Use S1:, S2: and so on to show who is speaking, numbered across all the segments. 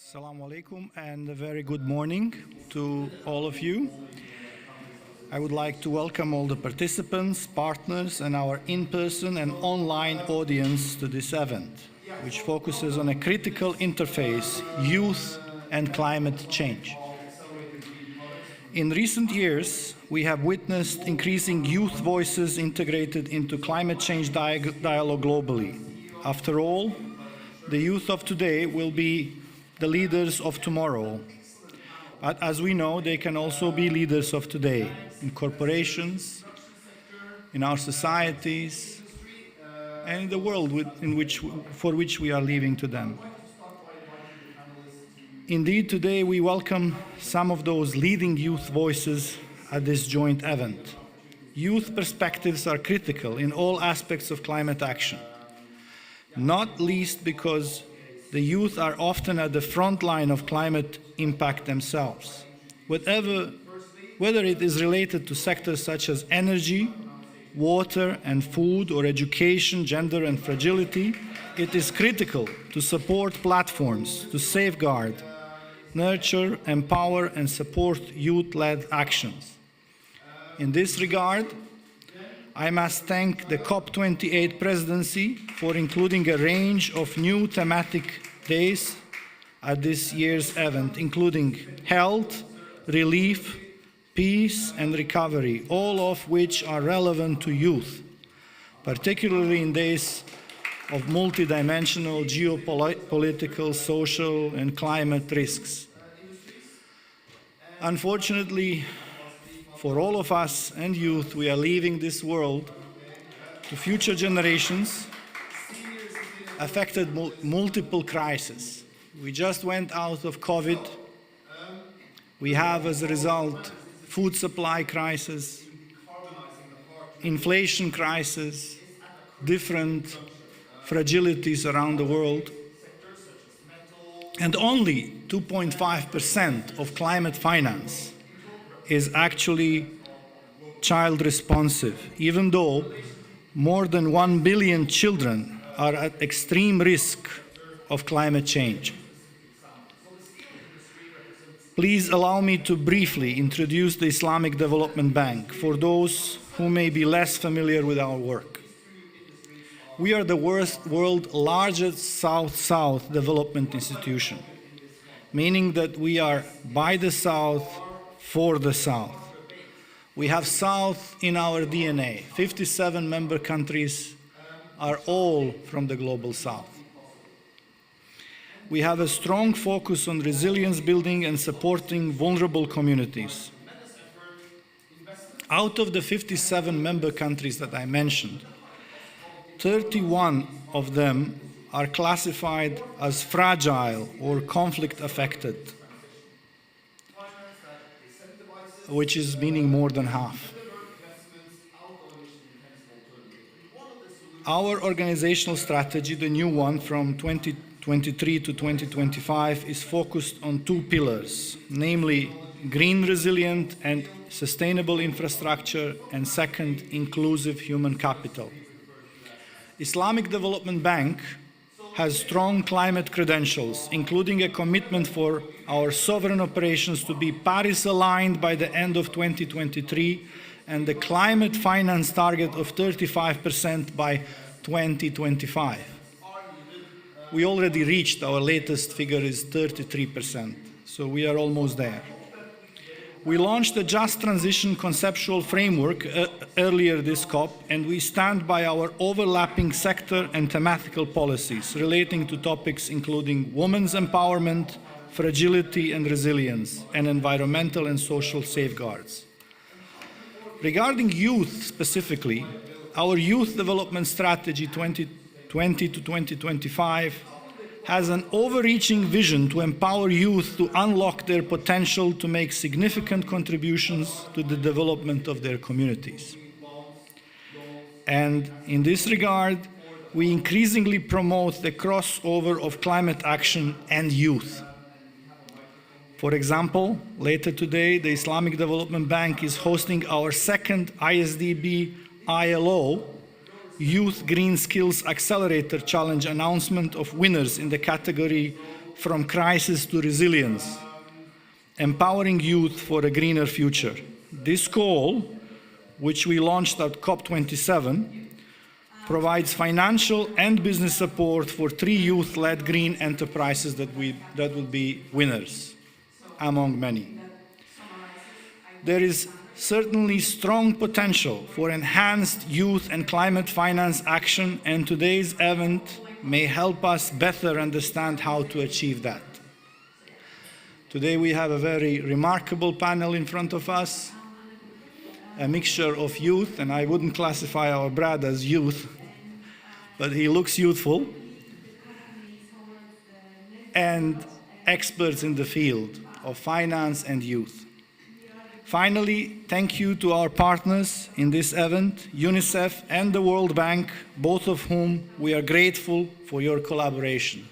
S1: Assalamu alaikum and a very good morning to all of you. I would like to welcome all the participants, partners, and our in-person and online audience to this event, which focuses on a critical interface, youth and climate change. In recent years, we have witnessed increasing youth voices integrated into climate change dialogue globally. After all, the youth of today will be the leaders of tomorrow. But as we know, they can also be leaders of today in corporations, in our societies, and in the world for which we are leaving to them. Indeed, today we welcome some of those leading youth voices at this joint event. Youth perspectives are critical in all aspects of climate action, not least because the youth are often at the front line of climate impact themselves. Whether it is related to sectors such as energy, water and food, or education, gender and fragility, it is critical to support platforms to safeguard, nurture, empower and support youth-led actions. In this regard, I must thank the COP28 presidency for including a range of new thematic days at this year's event, including health, relief, peace and recovery, all of which are relevant to youth, particularly in days of multidimensional geopolitical, social and climate risks. Unfortunately, for all of us and youth, we are leaving this world to future generations affected multiple crises. We just went out of COVID. We have, as a result, food supply crisis, inflation crisis, different fragilities around the world. And only 2.5% of climate finance is actually child responsive, even though more than 1 billion children are at extreme risk of climate change. Please allow me to briefly introduce the Islamic Development Bank for those who may be less familiar with our work. We are the world's largest South-South development institution, meaning that we are by the South, for the South. We have South in our DNA. 57 member countries are all from the global South. We have a strong focus on resilience building and supporting vulnerable communities. Out of the 57 member countries that I mentioned, 31 of them are classified as fragile or conflict affected, which is meaning more than half. Our organizational strategy, the new one from 2023 to 2025, is focused on two pillars, namely green, resilient and sustainable infrastructure, and second, inclusive human capital. Islamic Development Bank has strong climate credentials, including a commitment for our sovereign operations to be Paris-aligned by the end of 2023 and the climate finance target of 35% by 2025. We already reached, our latest figure is 33%, so we are almost there. We launched a Just Transition conceptual framework earlier this COP, and we stand by our overlapping sector and thematical policies relating to topics including women's empowerment, fragility and resilience, and environmental and social safeguards. Regarding youth specifically, our Youth Development Strategy 2020 to 2025 has an overreaching vision to empower youth to unlock their potential to make significant contributions to the development of their communities. And in this regard, we increasingly promote the crossover of climate action and youth. For example, later today, the Islamic Development Bank is hosting our second ISDB ILO Youth Green Skills Accelerator Challenge announcement of winners in the category from crisis to resilience, empowering youth for a greener future. This call, which we launched at COP27, provides financial and business support for 3 youth-led green enterprises that will be winners, among many. There is certainly strong potential for enhanced youth and climate finance action, and today's event may help us better understand how to achieve that. Today we have a very remarkable panel in front of us, a mixture of youth, and I wouldn't classify our Brad as youth, but he looks youthful, and experts in the field of finance and youth. Finally, thank you to our partners in this event, UNICEF and the World Bank, both of whom we are grateful for your collaboration.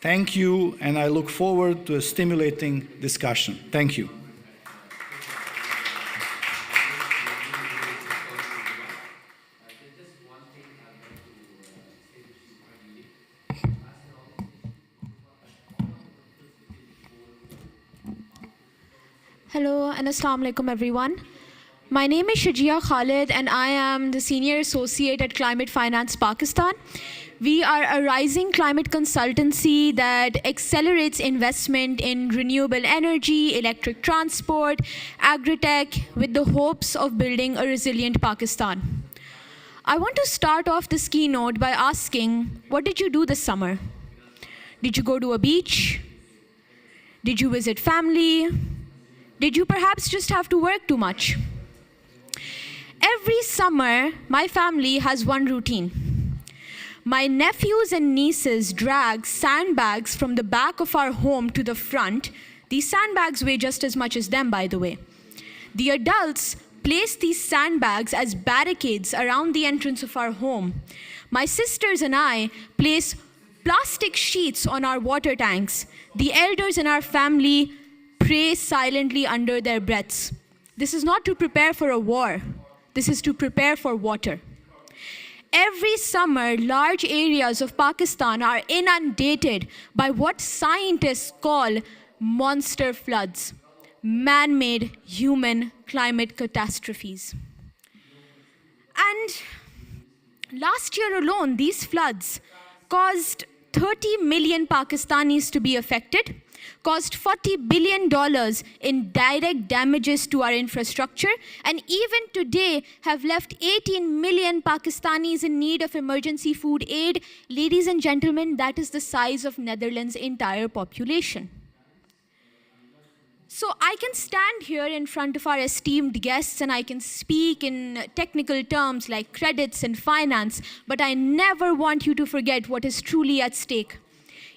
S1: Thank you, and I look forward to a stimulating discussion. Thank you.
S2: Hello and Assalamu alaikum everyone. My name is Shajia Khalid and I am the Senior Associate at Climate Finance Pakistan. We are a rising climate consultancy that accelerates investment in renewable energy, electric transport, agri-tech with the hopes of building a resilient Pakistan. I want to start off this keynote by asking, what did you do this summer? Did you go to a beach? Did you visit family? Did you perhaps just have to work too much? Every summer, my family has one routine. My nephews and nieces drag sandbags from the back of our home to the front. These sandbags weigh just as much as them, by the way. The adults place these sandbags as barricades around the entrance of our home. My sisters and I place plastic sheets on our water tanks. The elders in our family pray silently under their breaths. This is not to prepare for a war. This is to prepare for water. Every summer, large areas of Pakistan are inundated by what scientists call monster floods, man-made human climate catastrophes. And last year alone, these floods caused 30 million Pakistanis to be affected, caused $40 billion in direct damages to our infrastructure, and even today have left 18 million Pakistanis in need of emergency food aid. Ladies and gentlemen, that is the size of Netherlands' entire population. So I can stand here in front of our esteemed guests and I can speak in technical terms like credits and finance, but I never want you to forget what is truly at stake.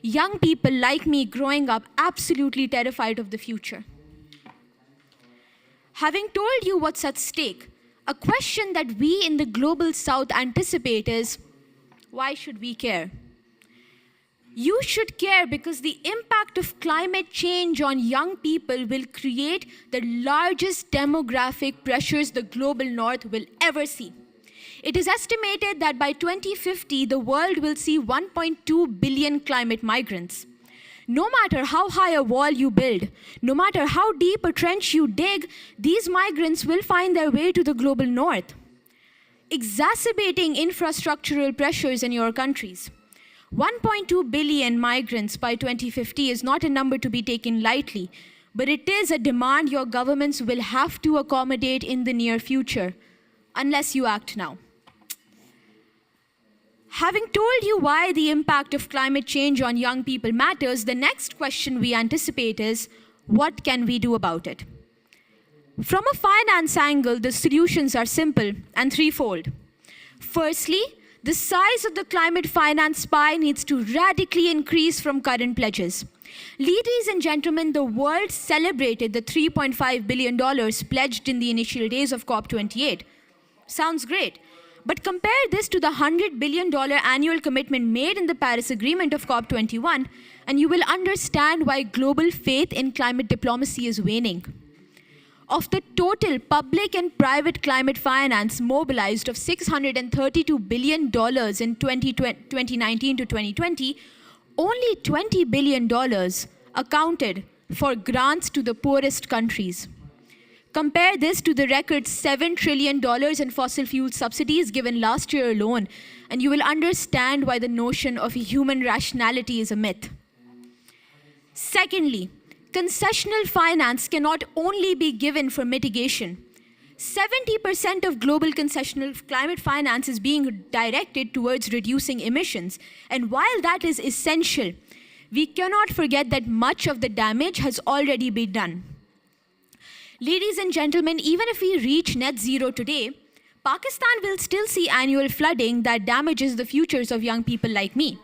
S2: Young people like me growing up absolutely terrified of the future. Having told you what's at stake, a question that we in the global south anticipate is, why should we care? You should care because the impact of climate change on young people will create the largest demographic pressures the global north will ever see. It is estimated that by 2050, the world will see 1.2 billion climate migrants. No matter how high a wall you build, no matter how deep a trench you dig, these migrants will find their way to the global north, exacerbating infrastructural pressures in your countries. 1.2 billion migrants by 2050 is not a number to be taken lightly, but it is a demand your governments will have to accommodate in the near future, unless you act now. Having told you why the impact of climate change on young people matters, the next question we anticipate is, what can we do about it? From a finance angle, the solutions are simple and threefold. Firstly, the size of the climate finance pie needs to radically increase from current pledges. Ladies and gentlemen, the world celebrated the $3.5 billion pledged in the initial days of COP28. Sounds great. But compare this to the $100 billion annual commitment made in the Paris Agreement of COP21, and you will understand why global faith in climate diplomacy is waning. Of the total public and private climate finance mobilized of $632 billion in 2019 to 2020, only $20 billion accounted for grants to the poorest countries. Compare this to the record $7 trillion in fossil fuel subsidies given last year alone, and you will understand why the notion of human rationality is a myth. Secondly, concessional finance cannot only be given for mitigation. 70% of global concessional climate finance is being directed towards reducing emissions. And while that is essential, we cannot forget that much of the damage has already been done. Ladies and gentlemen, even if we reach net zero today, Pakistan will still see annual flooding that damages the futures of young people like me.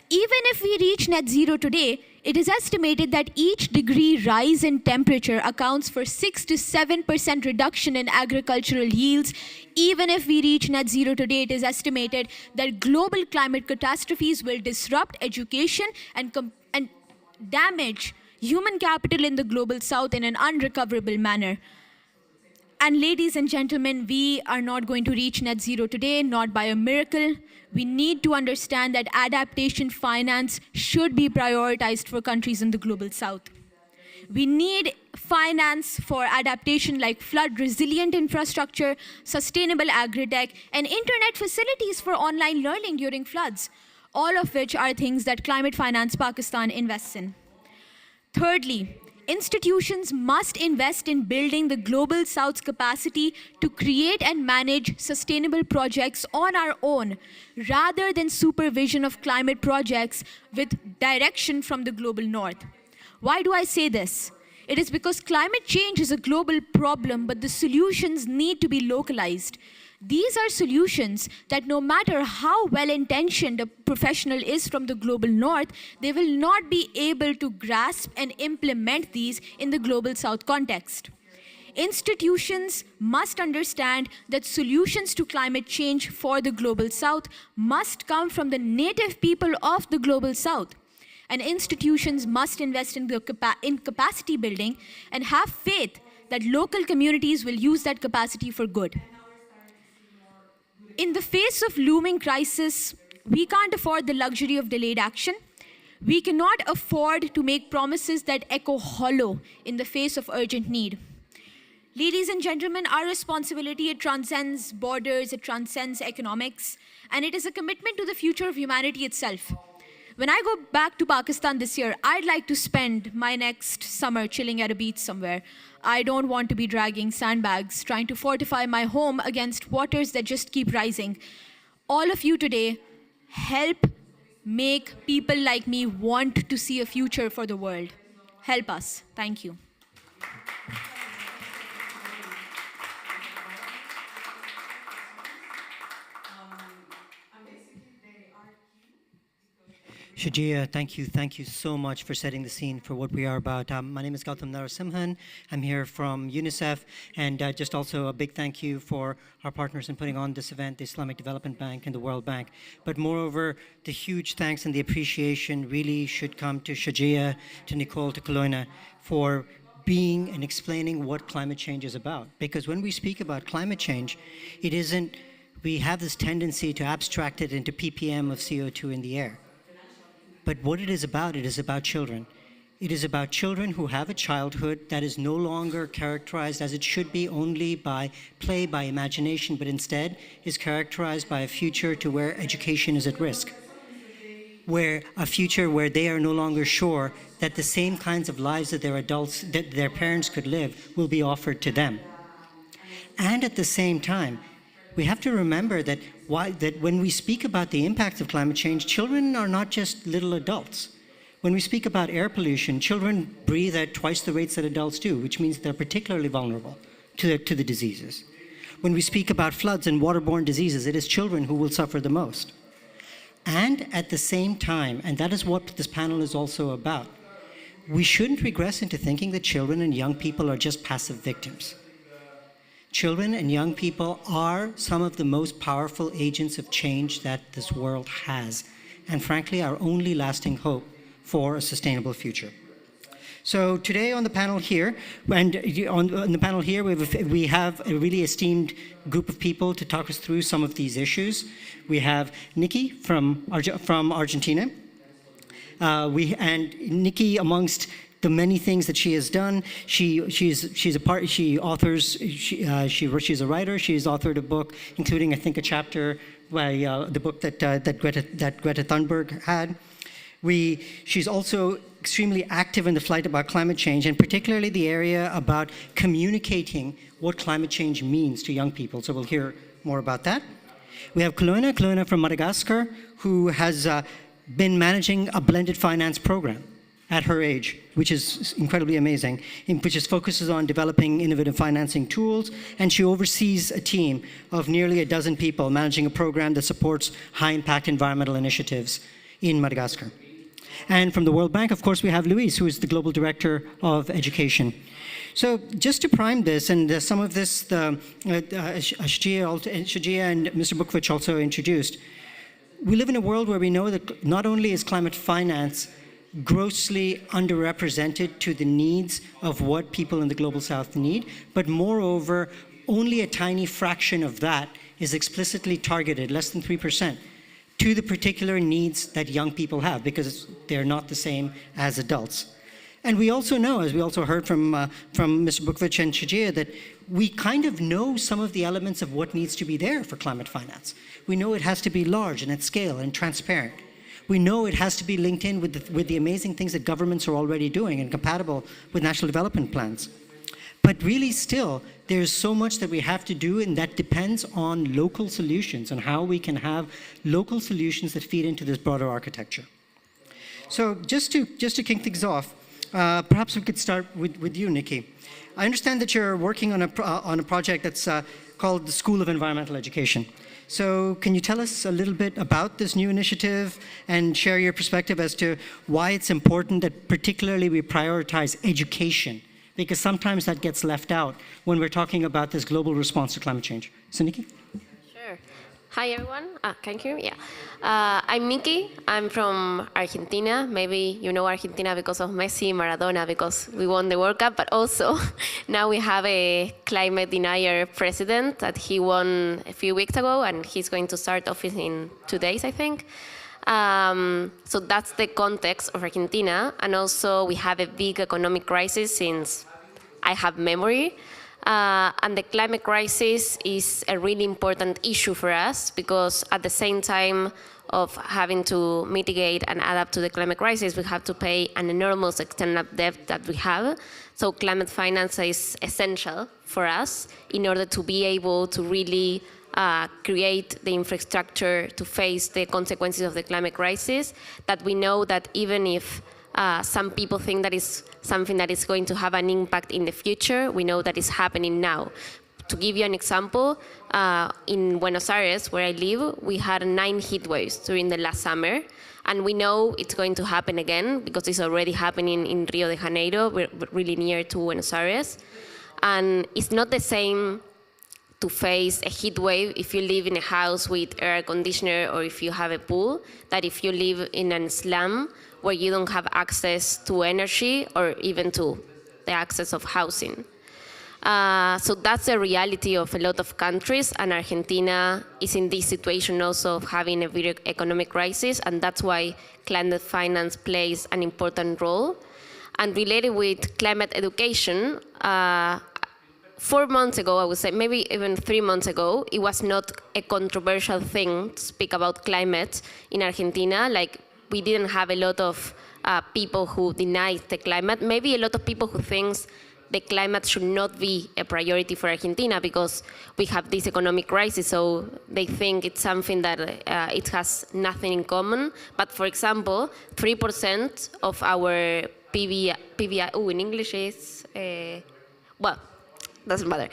S2: Even if we reach net zero today, it is estimated that each degree rise in temperature accounts for 6 to 7% reduction in agricultural yields. Even if we reach net zero today, it is estimated that global climate catastrophes will disrupt education and damage human capital in the global south in an unrecoverable manner. And ladies and gentlemen, we are not going to reach net zero today, not by a miracle. We need to understand that adaptation finance should be prioritized for countries in the global south. We need finance for adaptation like flood-resilient infrastructure, sustainable agri-tech, and internet facilities for online learning during floods, all of which are things that Climate Finance Pakistan invests in. Thirdly, institutions must invest in building the global south's capacity to create and manage sustainable projects on our own, rather than supervision of climate projects with direction from the global north. Why do I say this? It is because climate change is a global problem, but the solutions need to be localized. These are solutions that no matter how well-intentioned a professional is from the global north, they will not be able to grasp and implement these in the global south context. Institutions must understand that solutions to climate change for the global south must come from the native people of the global south. And institutions must invest in capacity building and have faith that local communities will use that capacity for good. In the face of looming crisis, we can't afford the luxury of delayed action. We cannot afford to make promises that echo hollow in the face of urgent need. Ladies and gentlemen, our responsibility, it transcends borders, it transcends economics, and it is a commitment to the future of humanity itself. When I go back to Pakistan this year, I'd like to spend my next summer chilling at a beach somewhere. I don't want to be dragging sandbags, trying to fortify my home against waters that just keep rising. All of you today help make people like me want to see a future for the world. Help us. Thank you.
S3: Shajia, thank you so much for setting the scene for what we are about. My name is Gautam Narasimhan. I'm here from UNICEF, and just also a big thank you for our partners in putting on this event, the Islamic Development Bank and the World Bank. But moreover, the huge thanks and the appreciation really should come to Shajia, to Nicole, to Kaloina for being and explaining what climate change is about. Because when we speak about climate change, we have this tendency to abstract it into ppm of CO2 in the air. But what it is about children. It is about children who have a childhood that is no longer characterized as it should be only by play, by imagination, but instead is characterized by a future to where education is at risk. Where a future where they are no longer sure that the same kinds of lives that their parents could live will be offered to them. And at the same time, we have to remember that when we speak about the impacts of climate change, children are not just little adults. When we speak about air pollution, children breathe at twice the rates that adults do, which means they're particularly vulnerable to the diseases. When we speak about floods and waterborne diseases, it is children who will suffer the most. And at the same time, and that is what this panel is also about, we shouldn't regress into thinking that children and young people are just passive victims. Children and young people are some of the most powerful agents of change that this world has, and frankly, our only lasting hope for a sustainable future. So today on the panel here, we have a really esteemed group of people to talk us through some of these issues. We have Nikki from Argentina, And Nikki, amongst the many things that she has done, she's a writer. She's authored a book, including I think a chapter by the book that Greta Thunberg had. She's also extremely active in the fight about climate change, and particularly the area about communicating what climate change means to young people. So we'll hear more about that. We have Kelowna from Madagascar, who has been managing a blended finance program at her age, which is incredibly amazing, which focuses on developing innovative financing tools, and she oversees a team of nearly a dozen people managing a program that supports high-impact environmental initiatives in Madagascar. And from the World Bank, of course, we have Louise, who is the Global Director of Education. So just to prime this, and some of this Shajia and Mr. Bukovic also introduced, we live in a world where we know that not only is climate finance grossly underrepresented to the needs of what people in the Global South need, but moreover, only a tiny fraction of that is explicitly targeted, less than 3%, to the particular needs that young people have, because they're not the same as adults. And we also know, as we also heard from Mr. Bukovic and Shajia, that we kind of know some of the elements of what needs to be there for climate finance. We know it has to be large and at scale and transparent. We know it has to be linked in with the amazing things that governments are already doing and compatible with national development plans. But really still, there's so much that we have to do, and that depends on local solutions and how we can have local solutions that feed into this broader architecture. So just to kick things off, perhaps we could start with you, Nikki. I understand that you're working on a project that's called the School of Environmental Education. So can you tell us a little bit about this new initiative and share your perspective as to why it's important that particularly we prioritize education? Because sometimes that gets left out when we're talking about this global response to climate change. So Nikki?
S4: Sure. Hi, everyone. Can you hear me? Yeah. I'm Nikki. I'm from Argentina. Maybe you know Argentina because of Messi, Maradona, because we won the World Cup, but also now we have a climate denier president that he won a few weeks ago, and he's going to start office in 2 days, I think. So that's the context of Argentina. And also we have a big economic crisis since I have memory. And the climate crisis is a really important issue for us because at the same time of having to mitigate and adapt to the climate crisis, we have to pay an enormous external debt that we have. So climate finance is essential for us in order to be able to really create the infrastructure to face the consequences of the climate crisis, that we know that even if some people think that is something that is going to have an impact in the future, we know that it's happening now. To give you an example, in Buenos Aires, where I live, we had 9 heat waves during the last summer, and we know it's going to happen again because it's already happening in Rio de Janeiro. We're really near to Buenos Aires. And it's not the same to face a heat wave if you live in a house with air conditioner or if you have a pool, that if you live in a slum where you don't have access to energy or even to the access of housing. So that's the reality of a lot of countries, and Argentina is in this situation also of having a big economic crisis, and that's why climate finance plays an important role. And related with climate education, 4 months ago, I would say, maybe even 3 months ago, it was not a controversial thing to speak about climate in Argentina. Like, we didn't have a lot of people who denied the climate. Maybe a lot of people who think the climate should not be a priority for Argentina because we have this economic crisis, so they think it's something that it has nothing in common. But for example, 3% of our PBI, in English is, well, doesn't matter.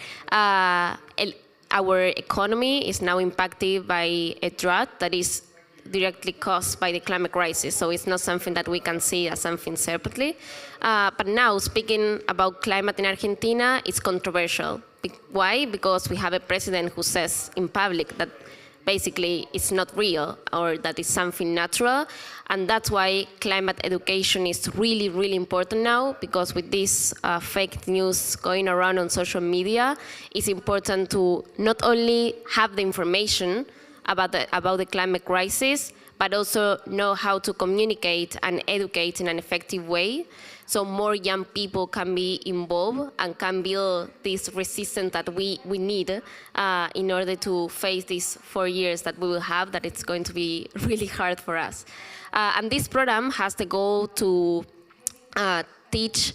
S4: Our economy is now impacted by a drought that is directly caused by the climate crisis, so it's not something that we can see as something separately. But now, speaking about climate in Argentina, it's controversial. Why? Because we have a president who says in public that basically it's not real or that it's something natural, and that's why climate education is really, really important now, because with this fake news going around on social media, it's important to not only have the information about the climate crisis, but also know how to communicate and educate in an effective way, so more young people can be involved and can build this resistance that we need in order to face these 4 years that we will have, that it's going to be really hard for us. And this program has the goal to teach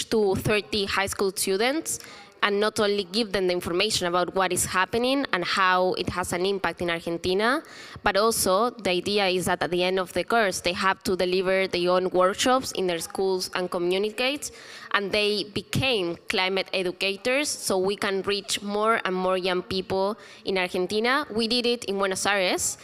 S4: to 30 high school students, and not only give them the information about what is happening and how it has an impact in Argentina, but also the idea is that at the end of the course, they have to deliver their own workshops in their schools and communicate, and they became climate educators, so we can reach more and more young people in Argentina. We did it in Buenos Aires.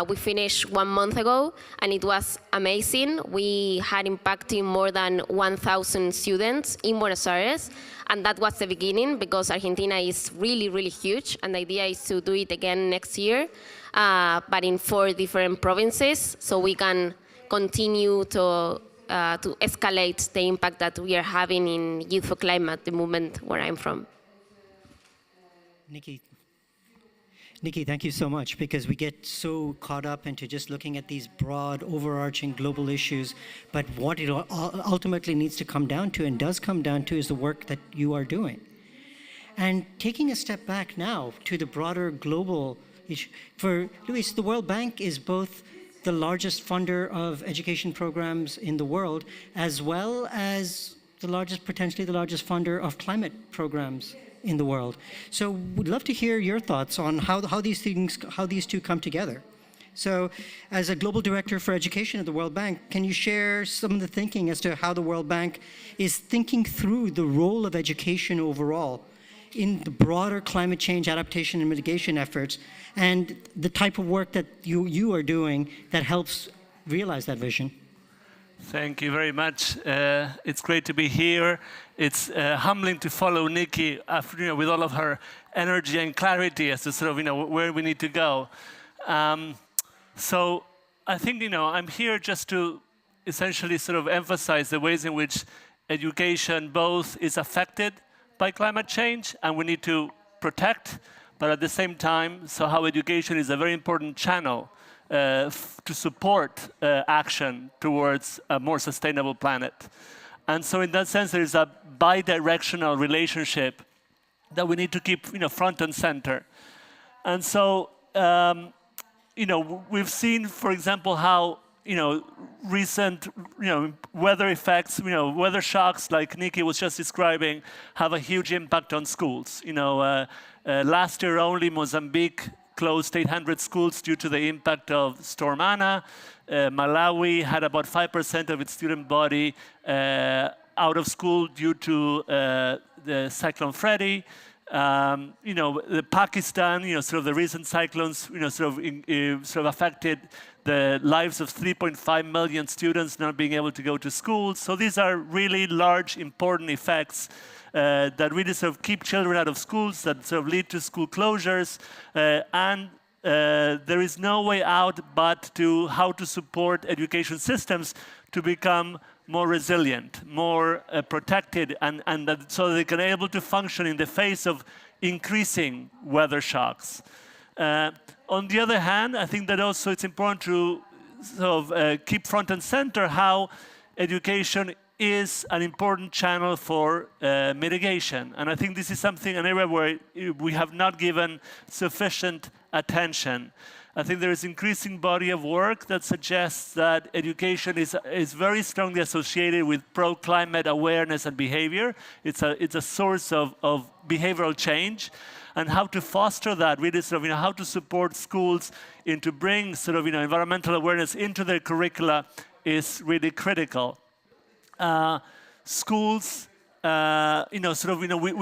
S4: We finished 1 month ago, and it was amazing. We had impacting more than 1,000 students in Buenos Aires, and that was the beginning, because Argentina is really, really huge, and the idea is to do it again next year, but in 4 different provinces, so we can continue to escalate the impact that we are having in Youth for Climate, the movement where I'm from.
S3: Nikki, thank you so much, because we get so caught up into just looking at these broad, overarching global issues, but what it ultimately needs to come down to, and does come down to, is the work that you are doing. And taking a step back now to the broader global issue, for Luis, the World Bank is both the largest funder of education programs in the world, as well as potentially the largest funder of climate programs in the world. So we'd love to hear your thoughts on how these two come together. So as a global director for education at the World Bank, can you share some of the thinking as to how the World Bank is thinking through the role of education overall in the broader climate change adaptation and mitigation efforts, and the type of work that you are doing that helps realize that vision?
S5: Thank you very much. It's great to be here. It's humbling to follow Nikki after, with all of her energy and clarity as to sort of, where we need to go. So I think, I'm here just to essentially sort of emphasize the ways in which education both is affected by climate change and we need to protect, but at the same time, so how education is a very important channel to support action towards a more sustainable planet. And so in that sense, there is a bi-directional relationship that we need to keep front and center. And so, we've seen, for example, how recent weather effects, weather shocks like Nikki was just describing, have a huge impact on schools. Last year only, Mozambique closed 800 schools due to the impact of Storm Ana. Malawi had about 5% of its student body out of school due to the Cyclone Freddy. Pakistan, sort of the recent cyclones, sort of affected the lives of 3.5 million students not being able to go to school. So these are really large, important effects that really sort of keep children out of schools, that sort of lead to school closures, and there is no way out but to how to support education systems to become more resilient, more protected, and so they can be able to function in the face of increasing weather shocks. On the other hand, I think that also it's important to sort of keep front and center how education is an important channel for mitigation. And I think this is something, an area where we have not given sufficient attention. I think there is increasing body of work that suggests that education is very strongly associated with pro-climate awareness and behavior. It's a source of behavioral change, and how to foster that, really sort of, how to support schools into bring sort of, environmental awareness into their curricula is really critical. Schools, we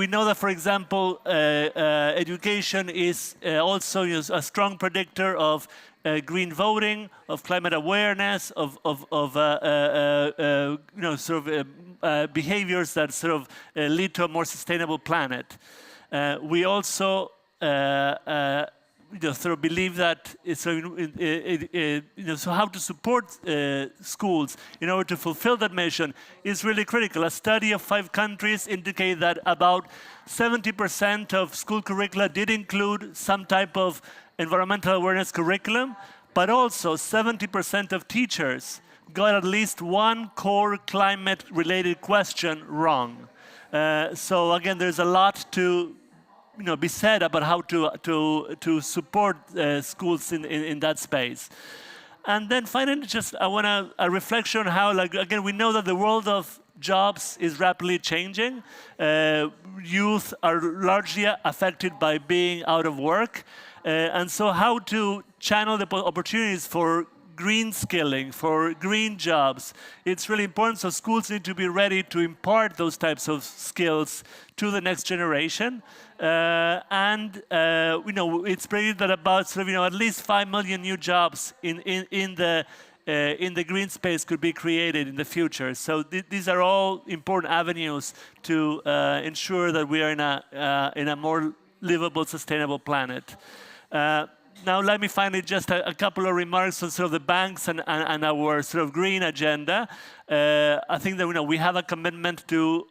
S5: know that, for example, education is also a strong predictor of green voting, of climate awareness, of behaviors that sort of lead to a more sustainable planet. We also sort of believe that so how to support schools in order to fulfill that mission is really critical. A study of 5 countries indicate that about 70% of school curricula did include some type of environmental awareness curriculum, but also 70% of teachers got at least one core climate-related question wrong. So again, there's a lot to be said about how to support schools in that space. And then finally, just I want a reflection on how, again, we know that the world of jobs is rapidly changing. Youth are largely affected by being out of work. And so how to channel the opportunities for green skilling, for green jobs. It's really important, so schools need to be ready to impart those types of skills to the next generation. It's predicted that about at least 5 million new jobs in the green space could be created in the future. So these are all important avenues to ensure that we are in a more livable, sustainable planet. Now, let me finally just a couple of remarks on sort of the banks and our sort of green agenda. I think that we have a commitment to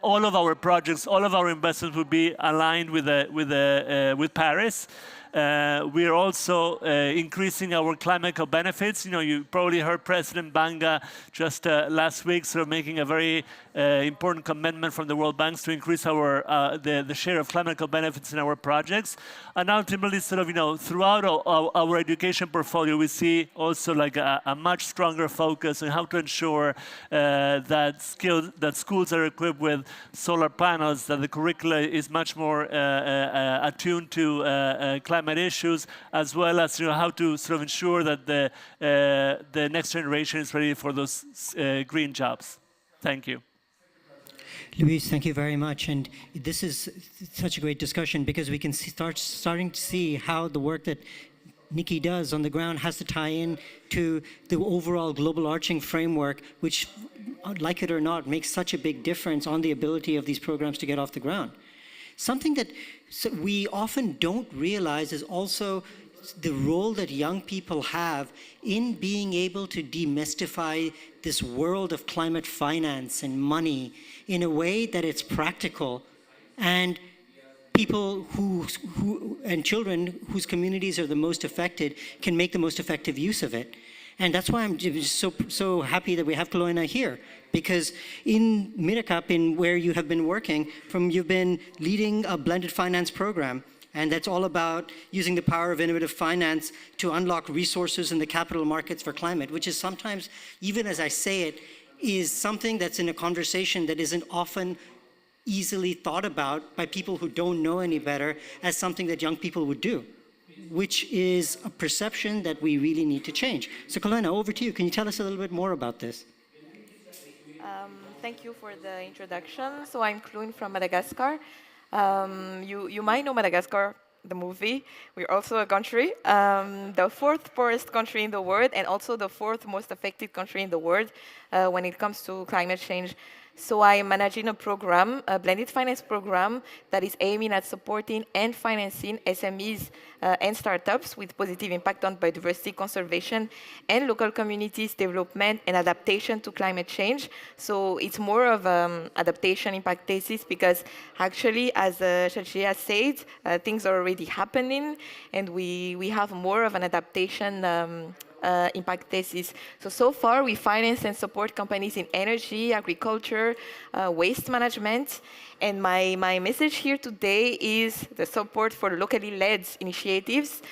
S5: all of our projects, all of our investments will be aligned with Paris. We are also increasing our climate benefits. You probably heard President Banga just last week sort of making a very important commitment from the World Banks to increase the share of climate benefits in our projects. And ultimately, sort of throughout our education portfolio, we see also like a much stronger focus on how to ensure that schools are equipped with solar panels, that the curricula is much more attuned to climate issues, as well as how to sort of ensure that the next generation is ready for those green jobs. Thank you.
S3: Luis, thank you very much. And this is such a great discussion because we can starting to see how the work that Nikki does on the ground has to tie in to the overall global arching framework, which, like it or not, makes such a big difference on the ability of these programs to get off the ground. Something that we often don't realize is also the role that young people have in being able to demystify this world of climate finance and money in a way that it's practical, and people and children whose communities are the most affected can make the most effective use of it. And that's why I'm just so happy that we have Colonna here, because in Miracap, in where you have been working, you've been leading a blended finance program, and that's all about using the power of innovative finance to unlock resources in the capital markets for climate, which is sometimes, even as I say it, is something that's in a conversation that isn't often easily thought about by people who don't know any better as something that young people would do, which is a perception that we really need to change. So Colonna, over to you. Can you tell us a little bit more about this?
S6: Thank you for the introduction. So I'm Clune from Madagascar. You might know Madagascar, the movie. We're also a country, the fourth poorest country in the world, and also the fourth most affected country in the world when it comes to climate change. So I am managing a program, a blended finance program that is aiming at supporting and financing SMEs and startups with positive impact on biodiversity conservation and local communities development and adaptation to climate change. So it's more of adaptation impact thesis because actually, as Shachia said, things are already happening and we have more of an adaptation impact thesis. So far, we finance and support companies in energy, agriculture, waste management. And my message here today is the support for locally led initiatives.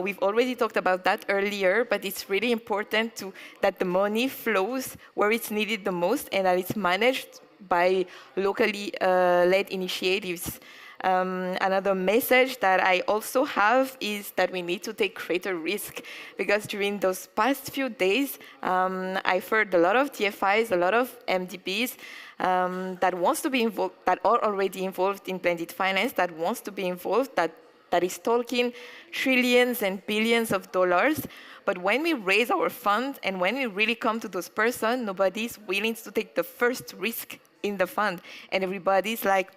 S6: We've already talked about that earlier, but it's really important that the money flows where it's needed the most and that it's managed by locally led initiatives. Another message that I also have is that we need to take greater risk because during those past few days, I've heard a lot of TFIs, a lot of MDBs that wants to be involved, that are already involved in blended finance, that wants to be involved, that is talking trillions and billions of dollars. But when we raise our fund and when we really come to those persons, nobody's willing to take the first risk in the fund. And everybody's like,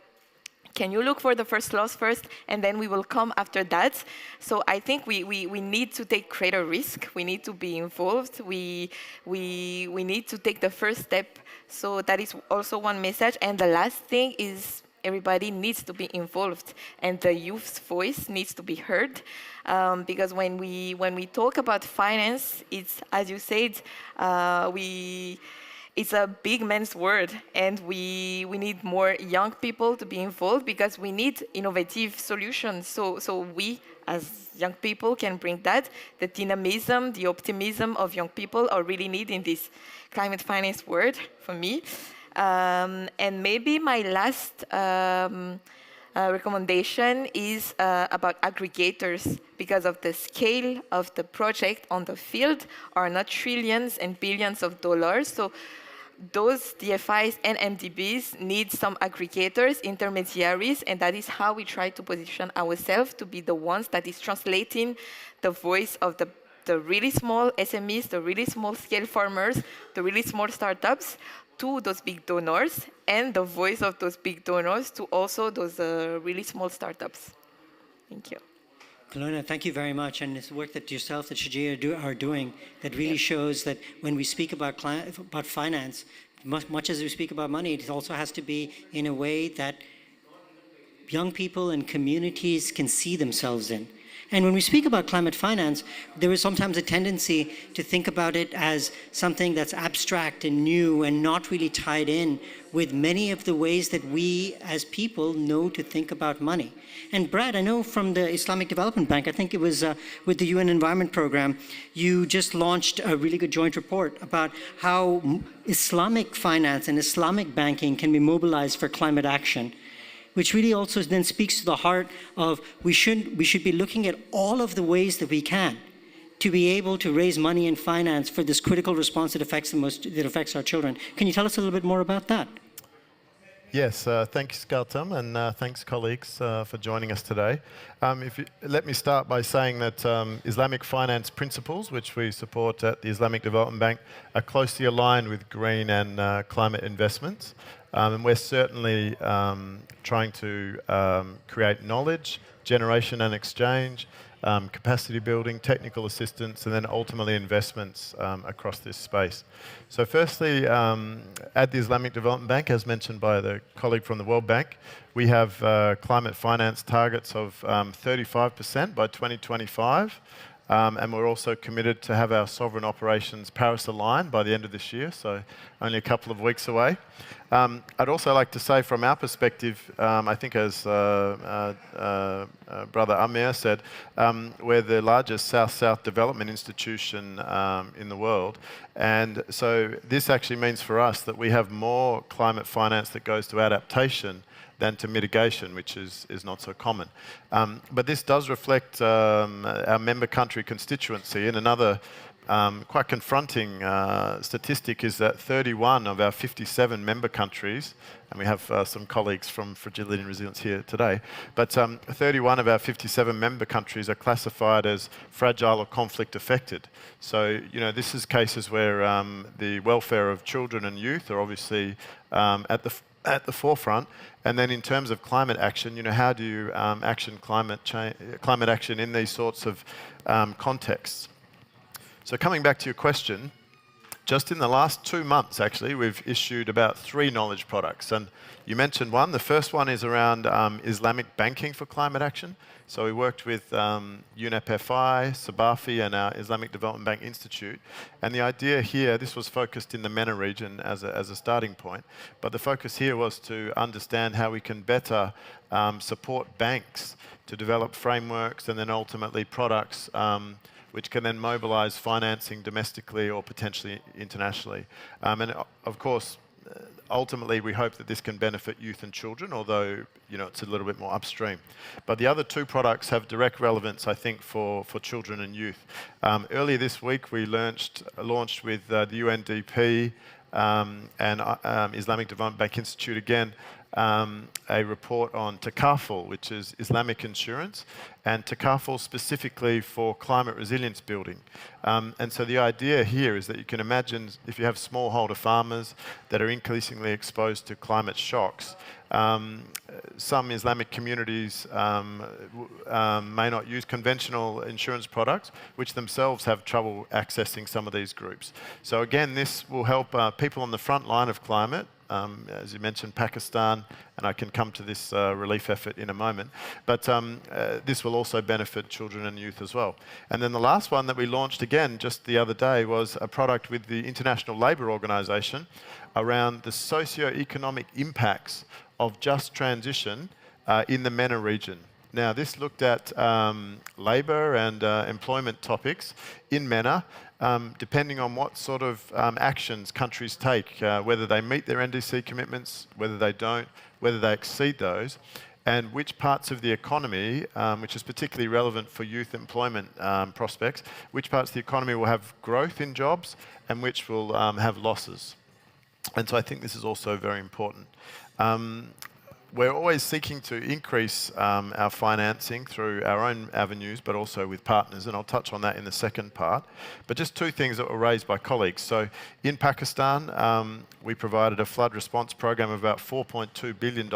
S6: can you look for the first loss first, and then we will come after that? So I think we need to take greater risk. We need to be involved. We need to take the first step. So that is also one message. And the last thing is everybody needs to be involved, and the youth's voice needs to be heard. Because when we talk about finance, it's, as you said, it's a big man's word, and we need more young people to be involved because we need innovative solutions. So we, as young people, can bring that. The dynamism, the optimism of young people are really needed in this climate finance word for me. And maybe my last recommendation is about aggregators, because of the scale of the project on the field are not trillions and billions of dollars. So those DFIs and MDBs need some aggregators, intermediaries, and that is how we try to position ourselves to be the ones that is translating the voice of the really small SMEs, the really small scale farmers, the really small startups, to those big donors, and the voice of those big donors to also those really small startups. Thank you.
S3: Kelowna, thank you very much. And it's work that yourself, that Shajia are doing, that really shows that when we speak about finance, much as we speak about money, it also has to be in a way that young people and communities can see themselves in. And when we speak about climate finance, there is sometimes a tendency to think about it as something that's abstract and new and not really tied in with many of the ways that we as people know to think about money. And Brad, I know from the Islamic Development Bank, I think it was with the UN Environment Program, you just launched a really good joint report about how Islamic finance and Islamic banking can be mobilized for climate action, which really also then speaks to the heart of we should be looking at all of the ways that we can to be able to raise money and finance for this critical response that affects our children. Can you tell us a little bit more about that?
S7: Yes, thanks, Gautam, and thanks, colleagues, for joining us today. Let me start by saying that Islamic finance principles, which we support at the Islamic Development Bank, are closely aligned with green and climate investments. And we're certainly trying to create knowledge, generation and exchange, capacity building, technical assistance, and then ultimately investments across this space. So firstly, at the Islamic Development Bank, as mentioned by the colleague from the World Bank, we have climate finance targets of 35% by 2025. And we're also committed to have our sovereign operations Paris aligned by the end of this year, so only a couple of weeks away. I'd also like to say from our perspective, I think as Brother Amir said, we're the largest South-South development institution in the world. And so this actually means for us that we have more climate finance that goes to adaptation than to mitigation, which is not so common. But this does reflect our member country constituency. And another quite confronting statistic is that 31 of our 57 member countries, and we have some colleagues from Fragility and Resilience here today, but 31 of our 57 member countries are classified as fragile or conflict affected. So, you know, this is cases where the welfare of children and youth are obviously at the forefront. And then in terms of climate action, you know, how do you action climate action in these sorts of contexts? So coming back to your question, just in the last 2 months, actually, we've issued about 3 knowledge products. And you mentioned one. The first one is around Islamic banking for climate action. So we worked with UNEP-FI, Sabafi, and our Islamic Development Bank Institute. And the idea here, this was focused in the MENA region as a starting point. But the focus here was to understand how we can better support banks to develop frameworks and then ultimately products which can then mobilize financing domestically or potentially internationally. And of course, ultimately, we hope that this can benefit youth and children, although, you know, it's a little bit more upstream. But the other 2 products have direct relevance, I think, for children and youth. Earlier this week, we launched with the UNDP and Islamic Development Bank Institute again, a report on takaful, which is Islamic insurance, and takaful specifically for climate resilience building. And so the idea here is that you can imagine if you have smallholder farmers that are increasingly exposed to climate shocks, some Islamic communities may not use conventional insurance products, which themselves have trouble accessing some of these groups. So again, this will help people on the front line of climate, as you mentioned, Pakistan, and I can come to this relief effort in a moment. But this will also benefit children and youth as well. And then the last one that we launched again just the other day was a product with the International Labour Organization around the socio-economic impacts of just transition in the MENA region. Now, this looked at labour and employment topics in MENA, depending on what sort of actions countries take, whether they meet their NDC commitments, whether they don't, whether they exceed those, and which parts of the economy, which is particularly relevant for youth employment prospects, which parts of the economy will have growth in jobs and which will have losses. And so I think this is also very important. We're always seeking to increase our financing through our own avenues, but also with partners, and I'll touch on that in the second part. But just two things that were raised by colleagues. So in Pakistan, we provided a flood response program of about $4.2 billion.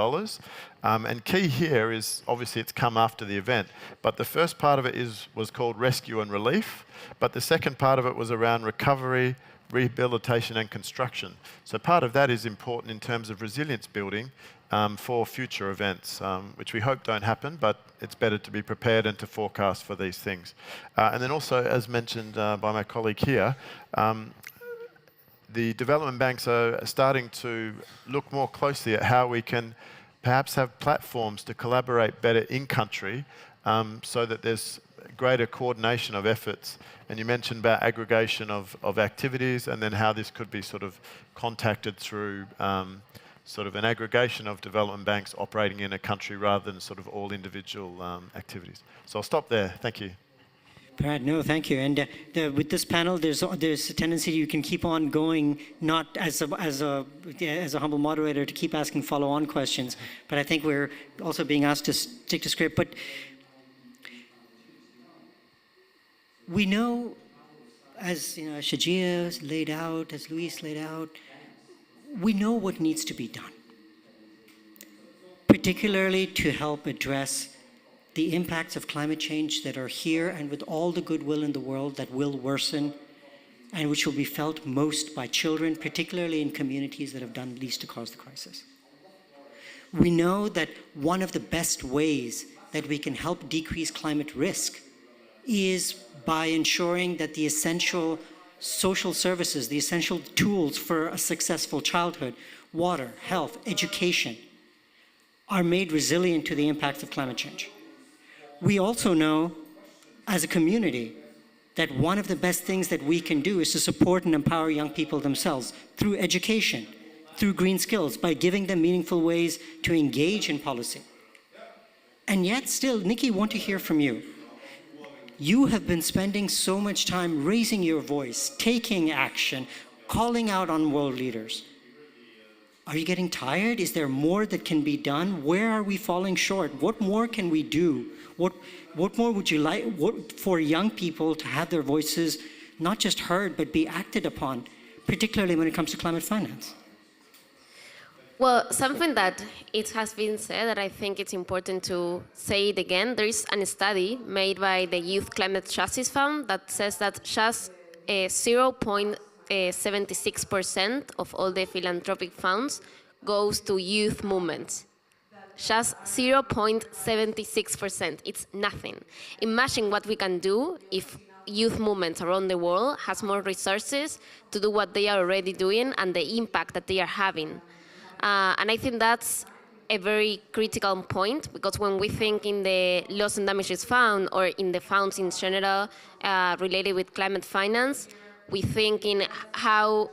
S7: And key here is, obviously it's come after the event, but the first part of it was called rescue and relief, but the second part of it was around recovery, rehabilitation and construction. So part of that is important in terms of resilience building for future events, which we hope don't happen, but it's better to be prepared and to forecast for these things. And then also, as mentioned by my colleague here, the development banks are starting to look more closely at how we can perhaps have platforms to collaborate better in country so that there's greater coordination of efforts. And you mentioned about aggregation of activities and then how this could be sort of contacted through sort of an aggregation of development banks operating in a country rather than sort of all individual activities. So I'll stop there. Thank you.
S3: Brad, no, thank you. And with this panel, there's a tendency you can keep on going, not as a humble moderator to keep asking follow-on questions, but I think we're also being asked to stick to script. But we know, as you know, as Shajia laid out, as Luis laid out, we know what needs to be done, particularly to help address the impacts of climate change that are here and with all the goodwill in the world that will worsen and which will be felt most by children, particularly in communities that have done least to cause the crisis. We know that one of the best ways that we can help decrease climate risk is by ensuring that the essential social services, the essential tools for a successful childhood, water, health, education, are made resilient to the impacts of climate change. We also know, as a community, that one of the best things that we can do is to support and empower young people themselves through education, through green skills, by giving them meaningful ways to engage in policy. And yet still, Nikki, I want to hear from you. You have been spending so much time raising your voice, taking action, calling out on world leaders. Are you getting tired? Is there more that can be done? Where are we falling short? What more can we do? What more would you like for young people to have their voices not just heard, but be acted upon, particularly when it comes to climate finance?
S4: Well, something that it has been said that I think it's important to say it again. There is a study made by the Youth Climate Justice Fund that says that just 0.76% of all the philanthropic funds goes to youth movements. Just 0.76%. It's nothing. Imagine what we can do if youth movements around the world has more resources to do what they are already doing and the impact that they are having. And I think that's a very critical point, because when we think in the loss and damages fund or in the funds in general related with climate finance, we think in how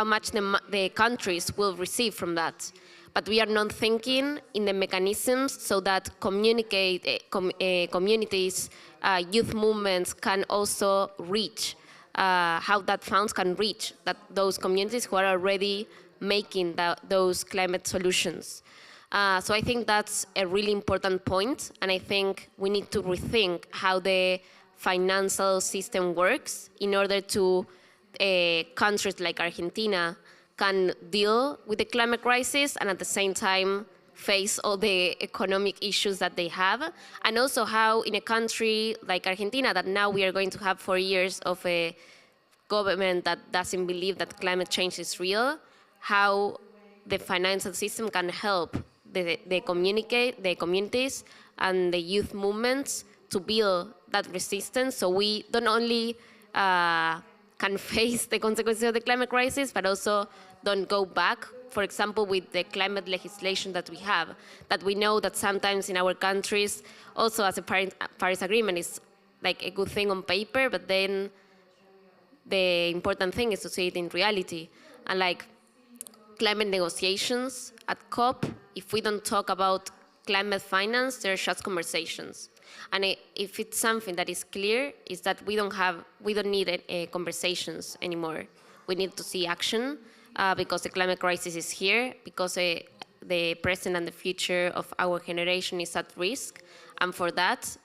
S4: much the countries will receive from that. But we are not thinking in the mechanisms so that communities, youth movements can also reach, how that funds can reach those communities who are already making those climate solutions. So I think that's a really important point, and I think we need to rethink how the financial system works in order to countries like Argentina can deal with the climate crisis and at the same time face all the economic issues that they have, and also how in a country like Argentina that now we are going to have 4 years of a government that doesn't believe that climate change is real, how the financial system can help the communities and the youth movements to build that resistance, so we don't only can face the consequences of the climate crisis, but also don't go back. For example, with the climate legislation that we have, that we know that sometimes in our countries, also as a Paris Agreement is like a good thing on paper, but then the important thing is to see it in reality. And like climate negotiations at COP, if we don't talk about climate finance, they're just conversations. And if it's something that is clear, is that we don't need conversations anymore. We need to see action because the climate crisis is here, because the present and the future of our generation is at risk. And for that,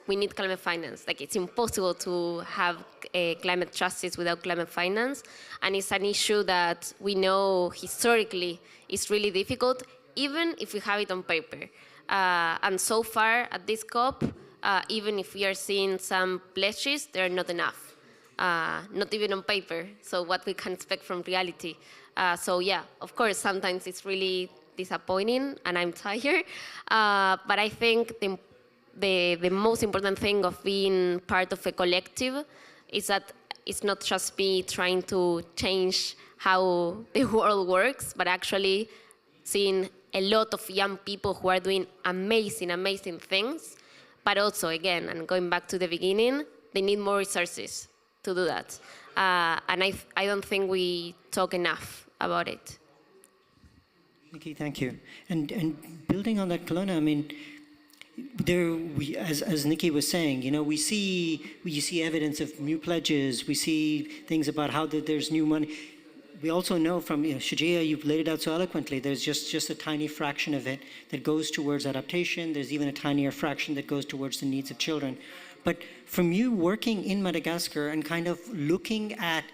S4: we need climate finance. Like, it's impossible to have climate justice without climate finance. And it's an issue that we know historically is really difficult, even if we have it on paper. And so far at this COP, even if we are seeing some pledges, they're not enough. Not even on paper, so what we can expect from reality. So yeah, of course, sometimes it's really disappointing and I'm tired, but I think the most important thing of being part of a collective is that it's not just me trying to change how the world works, but actually seeing a lot of young people who are doing amazing, amazing things. But also, again, and going back to the beginning, they need more resources to do that. And I don't think we talk enough about it.
S3: Nikki, thank you. And building on that, Kelowna, I mean, as Nikki was saying, you know, you see evidence of new pledges. We see things about how there's new money. We also know from, Shujia, you've laid it out so eloquently, there's just a tiny fraction of it that goes towards adaptation. There's even a tinier fraction that goes towards the needs of children. But from you working in Madagascar and kind of looking at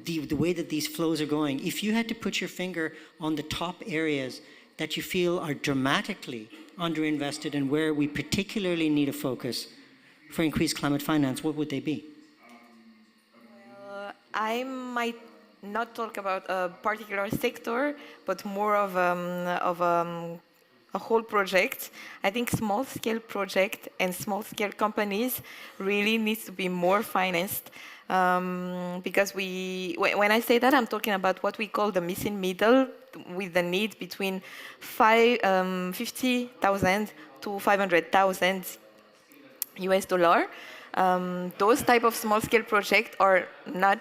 S3: the way that these flows are going, if you had to put your finger on the top areas that you feel are dramatically underinvested and where we particularly need a focus for increased climate finance, what would they be?
S6: Well, I might not talk about a particular sector, but more of a whole project. I think small-scale project and small-scale companies really needs to be more financed, because when I say that, I'm talking about what we call the missing middle, with the need between 50,000 to 500,000 US dollar. Those type of small-scale projects are not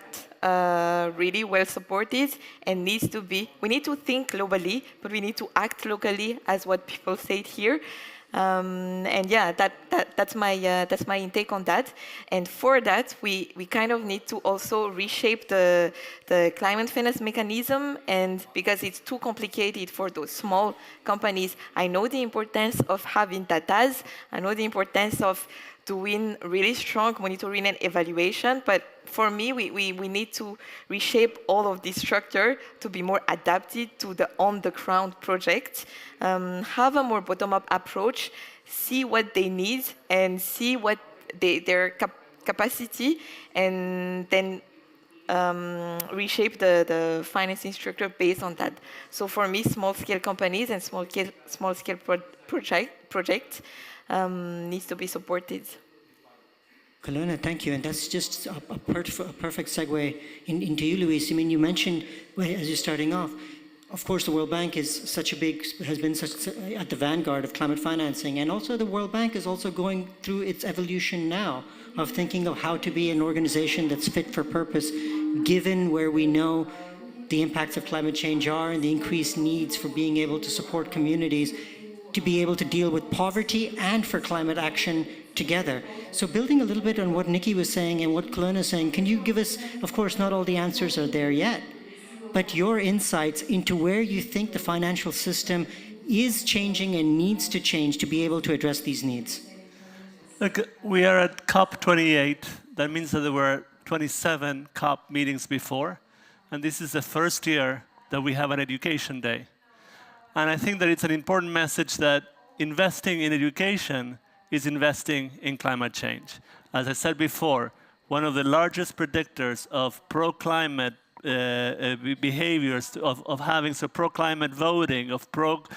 S6: really well supported and needs to be. We need to think globally, but we need to act locally, as what people said here. And yeah, that's my intake on that. And for that, we kind of need to also reshape the climate finance mechanism, and because it's too complicated for those small companies. I know the importance of having datas. I know the importance of doing really strong monitoring and evaluation, but for me, we need to reshape all of this structure to be more adapted to the on-the-ground project, have a more bottom-up approach, see what they need and see what their capacity, and then reshape the financing structure based on that. So for me, small-scale companies and small-scale projects needs to be supported.
S3: Kelowna, thank you. And that's just a perfect segue into you, Luis. I mean, you mentioned, as you're starting off, of course, the World Bank has been at the vanguard of climate financing. And also the World Bank is also going through its evolution now of thinking of how to be an organization that's fit for purpose, given where we know the impacts of climate change are and the increased needs for being able to support communities to be able to deal with poverty and for climate action together. So building a little bit on what Nikki was saying and what Kelowna is saying, can you give us, of course, not all the answers are there yet, but your insights into where you think the financial system is changing and needs to change to be able to address these needs?
S5: Look, we are at COP28. That means that there were 27 COP meetings before, and this is the first year that we have an education day. And I think that it's an important message that investing in education is investing in climate change. As I said before, one of the largest predictors of pro-climate behaviors of having pro-climate voting, of pro-climate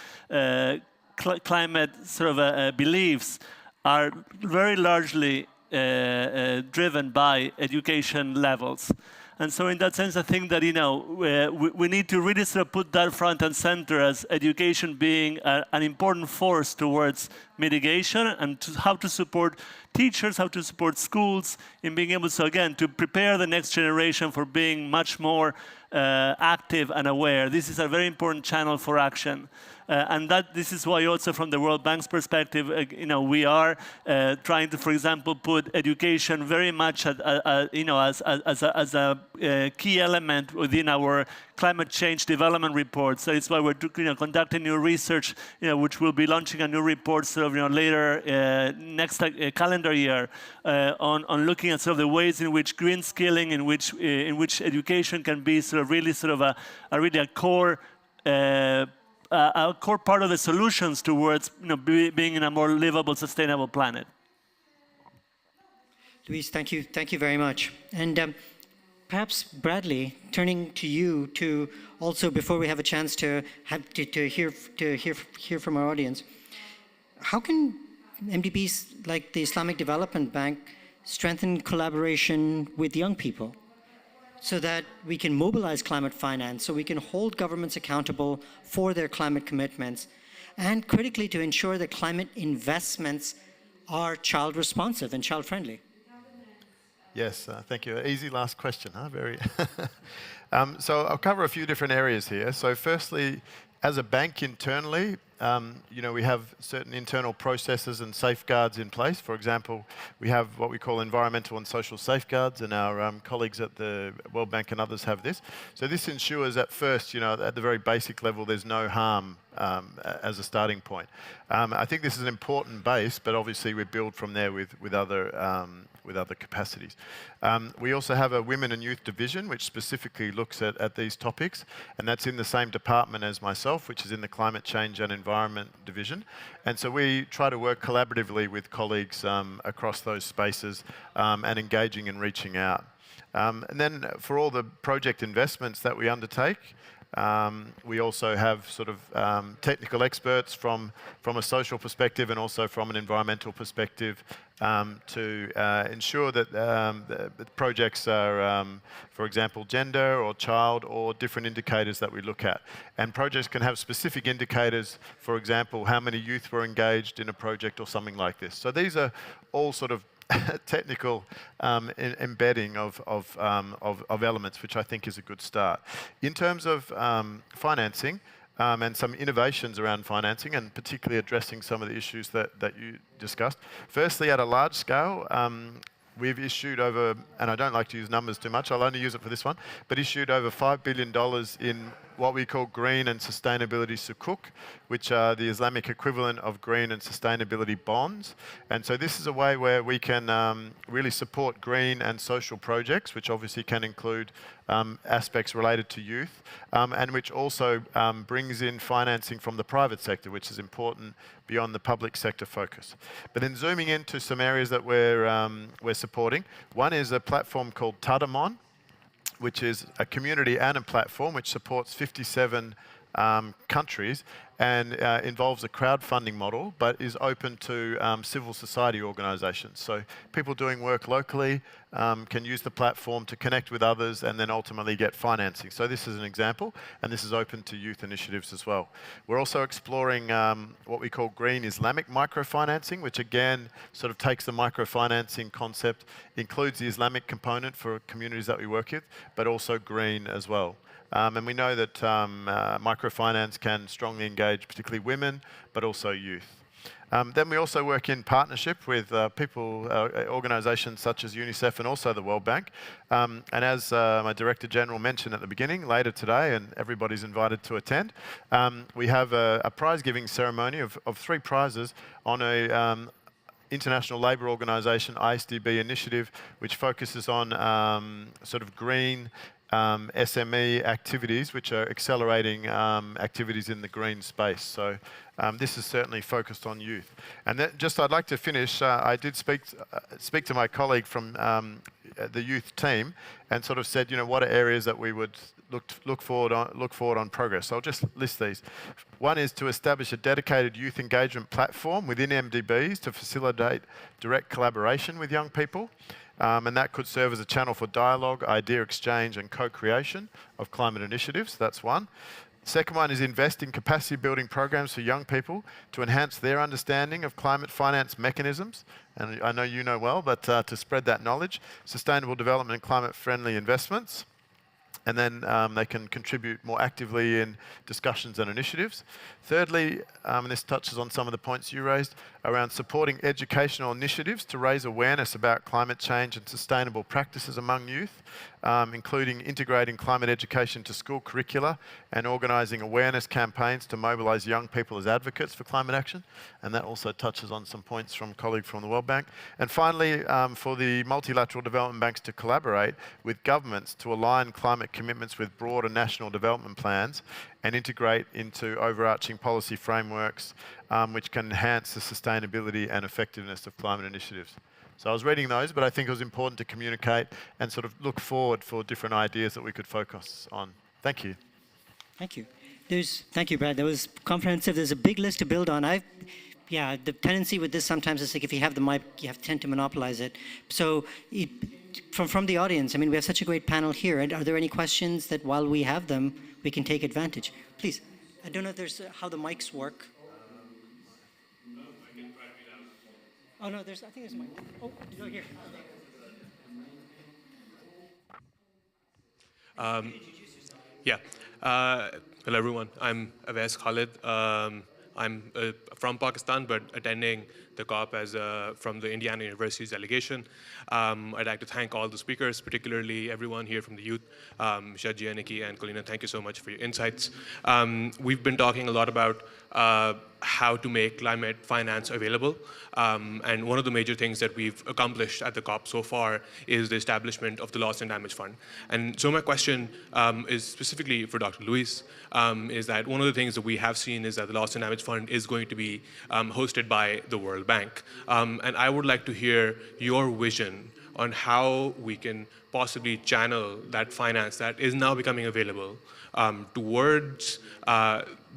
S5: beliefs are very largely driven by education levels. And so in that sense, I think that we need to really put that front and center as education being an important force towards mitigation, and how to support teachers, how to support schools in being able to, again, to prepare the next generation for being much more active and aware. This is a very important channel for action. And this is why also from the World Bank's perspective, we are trying to, for example, put education very much as a key element within our climate change development reports. So it's why we're conducting new research, which will be launching a new report later next calendar year on looking at the ways in which green skilling, in which education can be really a core. A core part of the solutions towards being in a more livable, sustainable planet.
S3: Luis, thank you very much. And perhaps Bradley, turning to you to also, before we have a chance to hear from our audience, how can MDBs like the Islamic Development Bank strengthen collaboration with young people, so that we can mobilize climate finance, so we can hold governments accountable for their climate commitments, and critically to ensure that climate investments are child responsive and child friendly?
S7: Yes, thank you. Easy last question, huh? Very. So I'll cover a few different areas here. So firstly, as a bank internally, we have certain internal processes and safeguards in place. For example, we have what we call environmental and social safeguards, and our colleagues at the World Bank and others have this. So this ensures at first, at the very basic level, there's no harm as a starting point. I think this is an important base, but obviously we build from there with other capacities. We also have a Women and Youth division, which specifically looks at these topics, and that's in the same department as myself, which is in the Climate Change and Environment division. And so we try to work collaboratively with colleagues across those spaces and engaging and reaching out. And then for all the project investments that we undertake, we also have technical experts from a social perspective and also from an environmental perspective to ensure that the projects are, for example, gender or child or different indicators that we look at. And projects can have specific indicators, for example, how many youth were engaged in a project or something like this. So these are all technical embedding of elements, which I think is a good start. In terms of financing and some innovations around financing, and particularly addressing some of the issues that you discussed. Firstly, at a large scale, we've issued over, and I don't like to use numbers too much, I'll only use it for this one, but issued over $5 billion in what we call green and sustainability sukuk, which are the Islamic equivalent of green and sustainability bonds. And so this is a way where we can really support green and social projects, which obviously can include aspects related to youth, and which also brings in financing from the private sector, which is important beyond the public sector focus. But in zooming into some areas that we're supporting, one is a platform called Tadamon, which is a community and a platform which supports 57 countries and involves a crowdfunding model, but is open to civil society organisations. So people doing work locally can use the platform to connect with others and then ultimately get financing. So this is an example, and this is open to youth initiatives as well. We're also exploring what we call green Islamic microfinancing, which again takes the microfinancing concept, includes the Islamic component for communities that we work with, but also green as well. And we know that microfinance can strongly engage particularly women, but also youth. Then we also work in partnership with organisations such as UNICEF and also the World Bank. And as my Director General mentioned at the beginning, later today, and everybody's invited to attend, we have a prize-giving ceremony of 3 prizes on a International Labour Organisation ISDB initiative, which focuses on green SME activities, which are accelerating activities in the green space. So this is certainly focused on youth. And then I'd like to finish. I did speak to my colleague from the youth team and sort of said, what are areas that we would look forward on progress. So I'll just list these. One is to establish a dedicated youth engagement platform within MDBs to facilitate direct collaboration with young people. And that could serve as a channel for dialogue, idea exchange, and co-creation of climate initiatives. That's one. Second one is invest in capacity building programs for young people to enhance their understanding of climate finance mechanisms. And I know you know well, but to spread that knowledge, sustainable development and climate friendly investments. And then they can contribute more actively in discussions and initiatives. Thirdly, and this touches on some of the points you raised, around supporting educational initiatives to raise awareness about climate change and sustainable practices among youth, including integrating climate education to school curricula and organising awareness campaigns to mobilise young people as advocates for climate action. And that also touches on some points from a colleague from the World Bank. And finally, for the Multilateral Development Banks to collaborate with governments to align climate commitments with broader national development plans and integrate into overarching policy frameworks which can enhance the sustainability and effectiveness of climate initiatives. So I was reading those, but I think it was important to communicate and sort of look forward for different ideas that we could focus on. Thank you.
S3: Thank you. Thank you, Brad. That was comprehensive. There's a big list to build on. The tendency with this sometimes is like if you have the mic, you tend to monopolize it. So from the audience, I mean, we have such a great panel here. Are there any questions that while we have them, we can take advantage? Please. I don't know if there's how the mics work. Oh, no, I think there's a mic. Oh, no, here.
S8: Hello, everyone. I'm Awais Khalid. I'm from Pakistan, but attending the COP from the Indiana University's delegation. I'd like to thank all the speakers, particularly everyone here from the youth, Shajia, Nikki, and Colina. Thank you so much for your insights. We've been talking a lot about how to make climate finance available. And one of the major things that we've accomplished at the COP so far is the establishment of the Loss and Damage Fund. And so my question is specifically for Dr. Luis, is that one of the things that we have seen is that the Loss and Damage Fund is going to be hosted by the World Bank. And I would like to hear your vision on how we can possibly channel that finance that is now becoming available towards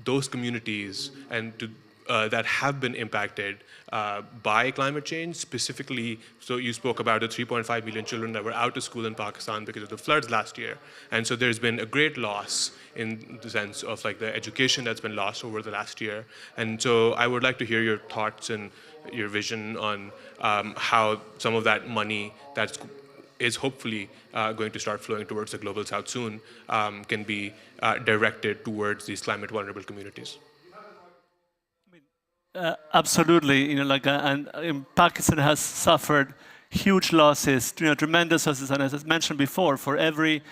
S8: those communities and that have been impacted by climate change, specifically, so you spoke about the 3.5 million children that were out of school in Pakistan because of the floods last year. And so there's been a great loss in the sense of like the education that's been lost over the last year. And so I would like to hear your thoughts and your vision on how some of that money is hopefully going to start flowing towards the Global South soon can be directed towards these climate vulnerable communities.
S5: Absolutely, and Pakistan has suffered huge losses, tremendous losses, and as I mentioned before, for every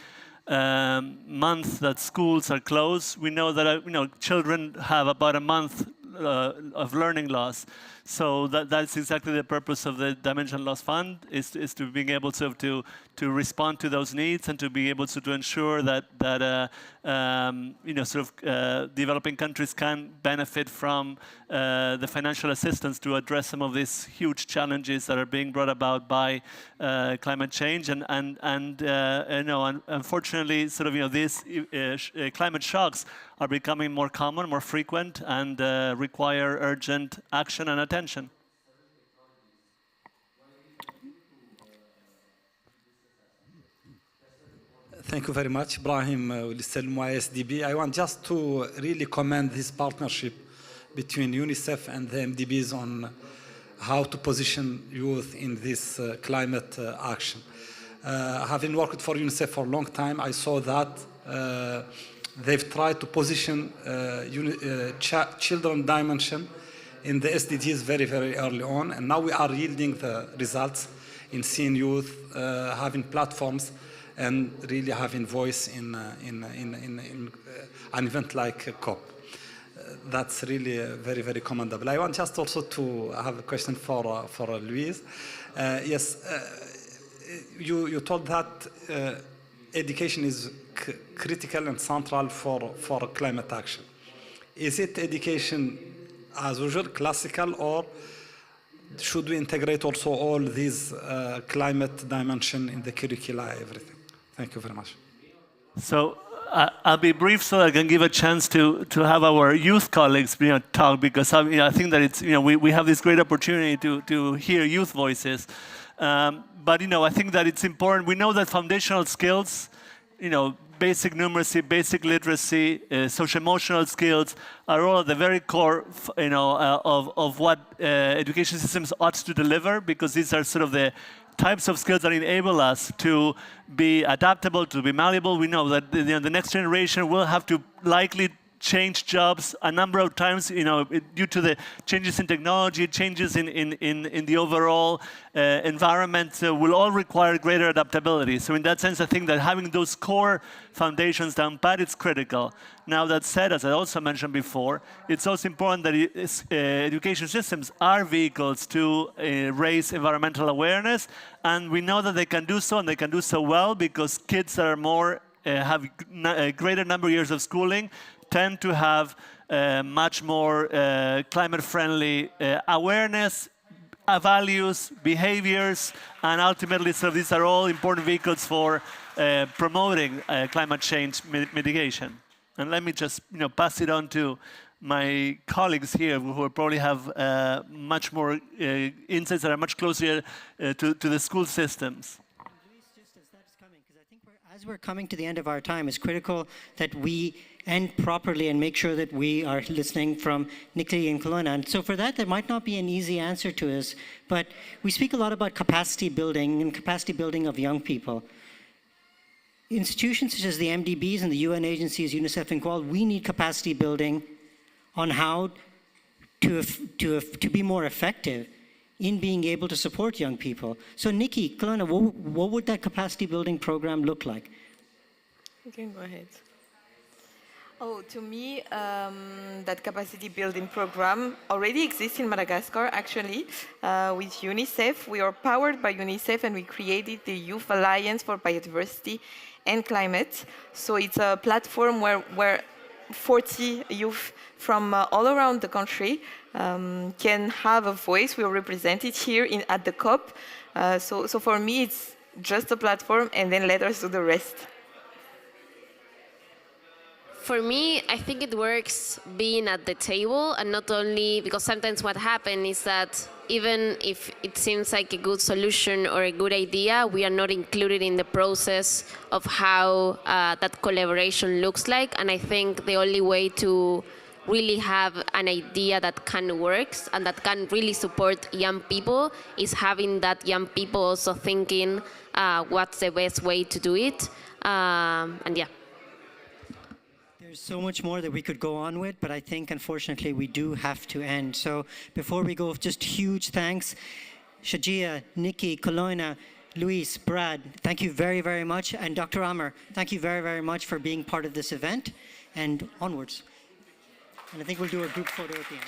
S5: month that schools are closed, we know that children have about a month of learning loss. So that's exactly the purpose of the Dimension Loss Fund, is to being able to respond to those needs and to be able to ensure that developing countries can benefit from the financial assistance to address some of these huge challenges that are being brought about by climate change. And unfortunately, these climate shocks are becoming more common, more frequent, and require urgent action and attention.
S9: Thank you very much, Ibrahim SDB. I want just to really commend this partnership between UNICEF and the MDBs on how to position youth in this climate action. Having worked for UNICEF for a long time, I saw that they've tried to position children dimension in the SDGs very, very early on, and now we are yielding the results in seeing youth having platforms and really having voice in an event like COP. That's really very, very commendable. I want just also to have a question for Luis. Yes, you told that education is critical and central for climate action. Is it education as usual, classical, or should we integrate also all these climate dimension in the curricula, everything? Thank you very much.
S5: So I'll be brief so I can give a chance to have our youth colleagues talk, because I think that it's we have this great opportunity to hear youth voices. But I think that it's important. We know that foundational skills, basic numeracy, basic literacy, social-emotional skills are all at the very core, of what education systems ought to deliver, because these are sort of the types of skills that enable us to be adaptable, to be malleable. We know that the next generation will have to likely change jobs a number of times, due to the changes in technology, changes in the overall environment, will all require greater adaptability. So in that sense, I think that having those core foundations down pat is critical. Now that said, as I also mentioned before, it's also important that education systems are vehicles to raise environmental awareness, and we know that they can do so, and they can do so well, because kids that are more have a greater number of years of schooling tend to have much more climate-friendly awareness, values, behaviors, and ultimately, so these are all important vehicles for promoting climate change mitigation. And let me just pass it on to my colleagues here, who will probably have much more insights that are much closer to the school systems.
S3: As we're coming to the end of our time, it's critical that we end properly and make sure that we are listening from Nikki and Kelowna. And so for that, there might not be an easy answer to us, but we speak a lot about capacity building and capacity building of young people. Institutions such as the MDBs and the UN agencies, UNICEF and Qual, we need capacity building on how to be more effective in being able to support young people. So Nikki, Kelowna, what would that capacity building program look like?
S6: You can go ahead. Oh, to me, that capacity building program already exists in Madagascar, actually, with UNICEF. We are powered by UNICEF, and we created the Youth Alliance for Biodiversity and Climate. So it's a platform where 40 youth from all around the country can have a voice. We are represented here at the COP. So for me, it's just a platform, and then let us do the rest.
S4: For me, I think it works being at the table, and not only because sometimes what happens is that even if it seems like a good solution or a good idea, we are not included in the process of how that collaboration looks like. And I think the only way to really have an idea that can work and that can really support young people is having that young people also thinking what's the best way to do it. And yeah.
S3: There's so much more that we could go on with, but I think, unfortunately, we do have to end. So before we go, just huge thanks. Shajia, Nikki, Kelowna, Luis, Brad, thank you very, very much. And Dr. Amr, thank you very, very much for being part of this event. And onwards. And I think we'll do a group photo at the end.